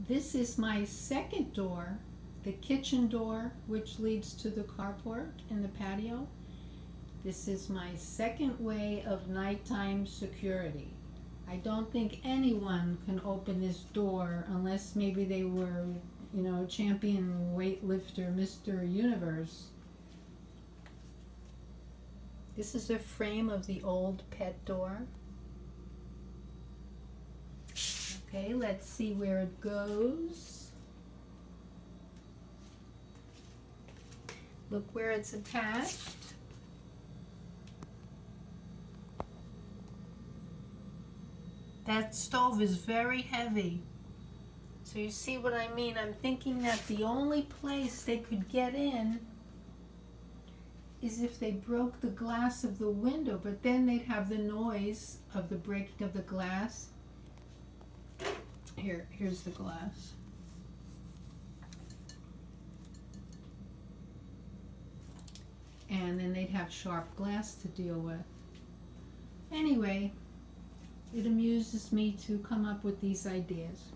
This is my second door, the kitchen door, which leads to the carport in the patio. This is my second way of nighttime security. I don't think anyone can open this door unless maybe they were, champion weightlifter Mr. Universe. This is the frame of the old pet door. Okay, let's see where it goes. Look where it's attached. That stove is very heavy. So you see what I mean? I'm thinking that the only place they could get in is if they broke the glass of the window, but then they'd have the noise of the breaking of the glass. Here's the glass. And then they'd have sharp glass to deal with. Anyway, it amuses me to come up with these ideas.